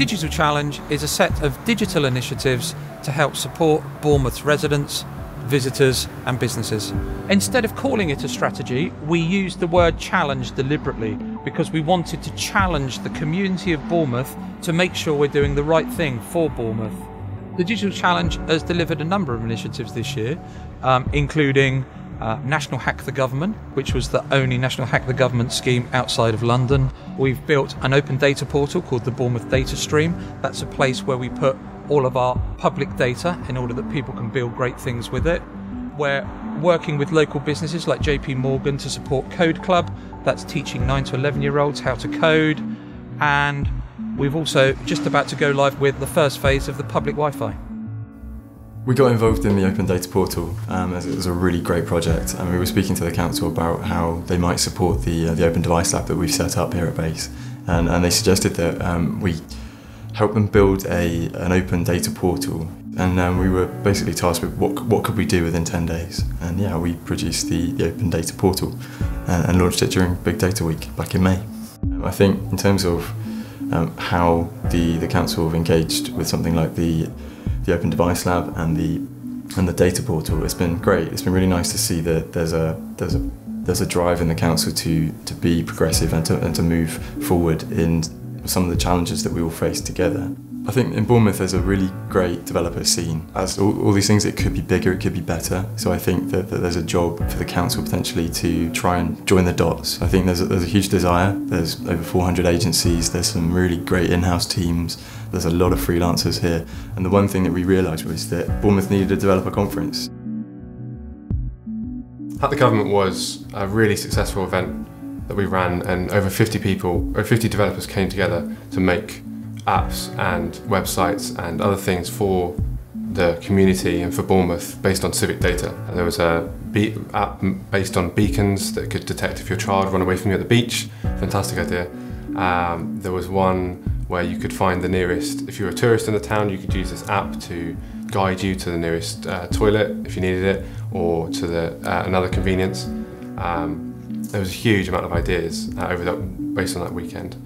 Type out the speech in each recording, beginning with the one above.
Digital Challenge is a set of digital initiatives to help support Bournemouth's residents, visitors and businesses. Instead of calling it a strategy, we used the word challenge deliberately because we wanted to challenge the community of Bournemouth to make sure we're doing the right thing for Bournemouth. The Digital Challenge has delivered a number of initiatives this year, including National Hack the Government, which was the only National Hack the Government scheme outside of London. We've built an open data portal called the Bournemouth Data Stream. That's a place where we put all of our public data in order that people can build great things with it. We're working with local businesses like JP Morgan to support Code Club. That's teaching 9 to 11-year-olds how to code. And we've also just about to go live with the first phase of the public Wi-Fi. We got involved in the Open Data Portal as it was a really great project, and we were speaking to the council about how they might support the Open Device Lab that we've set up here at Base, and they suggested that we help them build an open data portal, and we were basically tasked with what could we do within 10 days, and yeah, we produced the Open Data Portal and launched it during Big Data Week back in May. I think in terms of how the council have engaged with something like the Open Device Lab and the data portal, it's been great. It's been really nice to see that there's a drive in the council to be progressive and to move forward in some of the challenges that we all face together. I think in Bournemouth there's a really great developer scene. As all these things, it could be bigger, it could be better. So I think that there's a job for the council potentially to try and join the dots. I think there's a huge desire. There's over 400 agencies, there's some really great in-house teams, there's a lot of freelancers here. And the one thing that we realised was that Bournemouth needed a developer conference. Hack the Government was a really successful event that we ran, and over 50 developers came together to make apps and websites and other things for the community and for Bournemouth based on civic data. There was a app based on beacons that could detect if your child ran away from you at the beach. Fantastic idea. There was one where you could find the nearest, if you were a tourist in the town, you could use this app to guide you to the nearest toilet if you needed it, or to another convenience. There was a huge amount of ideas based on that weekend.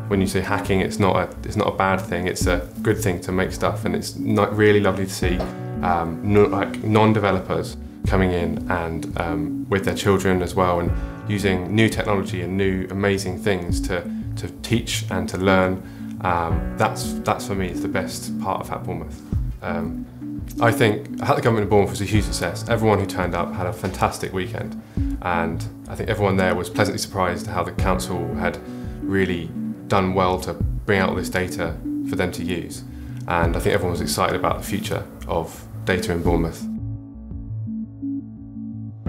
When you say hacking, it's not a bad thing. It's a good thing to make stuff, and it's really lovely to see non-developers coming in and with their children as well, and using new technology and new amazing things to teach and to learn. That's for me is the best part of Hack Bournemouth. I think Hack the Government in Bournemouth was a huge success. Everyone who turned up had a fantastic weekend, and I think everyone there was pleasantly surprised how the council had really done well to bring out all this data for them to use. And I think everyone was excited about the future of data in Bournemouth.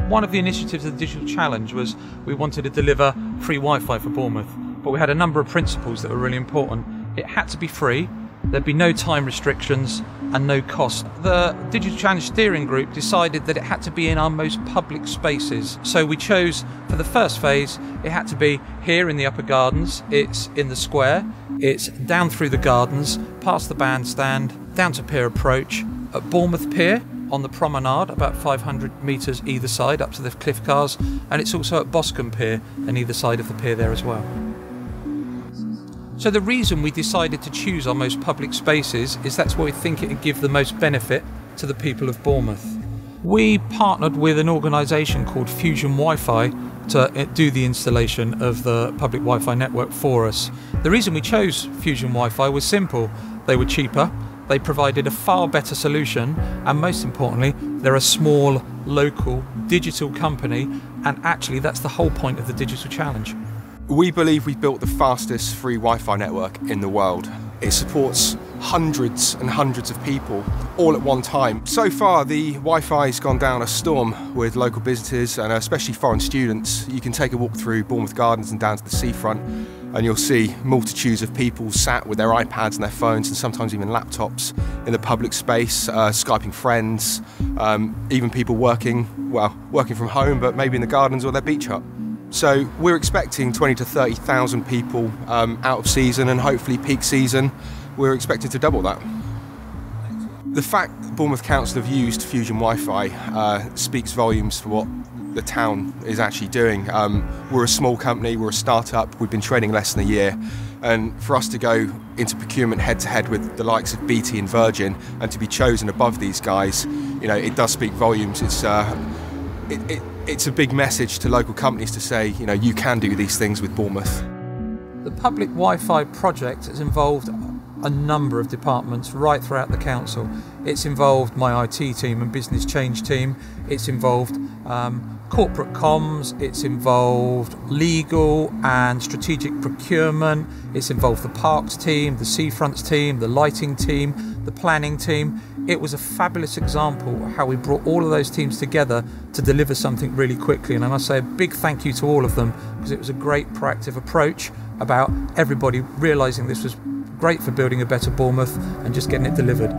One of the initiatives of the Digital Challenge was we wanted to deliver free Wi-Fi for Bournemouth, but we had a number of principles that were really important. It had to be free, there'd be no time restrictions and no cost. The Digital Challenge steering group decided that it had to be in our most public spaces. So we chose, for the first phase, it had to be here in the upper gardens, it's in the square, it's down through the gardens, past the bandstand, down to Pier Approach, at Bournemouth Pier, on the promenade, about 500 metres either side up to the cliff cars, and it's also at Boscombe Pier on either side of the pier there as well. So the reason we decided to choose our most public spaces is that's where we think it would give the most benefit to the people of Bournemouth. We partnered with an organisation called Fusion Wi-Fi to do the installation of the public Wi-Fi network for us. The reason we chose Fusion Wi-Fi was simple. They were cheaper, they provided a far better solution, and most importantly, they're a small, local, digital company, and actually that's the whole point of the Digital Challenge. We believe we've built the fastest free Wi-Fi network in the world. It supports hundreds and hundreds of people all at one time. So far, the Wi-Fi's gone down a storm with local businesses and especially foreign students. You can take a walk through Bournemouth Gardens and down to the seafront, and you'll see multitudes of people sat with their iPads and their phones and sometimes even laptops in the public space, Skyping friends, even people working from home, but maybe in the gardens or their beach hut. So we're expecting 20 to 30,000 people out of season, and hopefully peak season we're expected to double that. The fact that Bournemouth Council have used Fusion Wi-Fi speaks volumes for what the town is actually doing. We're a small company, we're a start-up, we've been trading less than a year, And for us to go into procurement head-to-head with the likes of BT and Virgin and to be chosen above these guys, you know, it does speak volumes. It's a big message to local companies to say, you know, you can do these things with Bournemouth. The public Wi-Fi project has involved a number of departments right throughout the council. It's involved my IT team and business change team. It's involved corporate comms. It's involved legal and strategic procurement. It's involved the parks team, the seafronts team, the lighting team, the planning team. It was a fabulous example of how we brought all of those teams together to deliver something really quickly. And I must say a big thank you to all of them, because it was a great proactive approach about everybody realising this was great for building a better Bournemouth and just getting it delivered.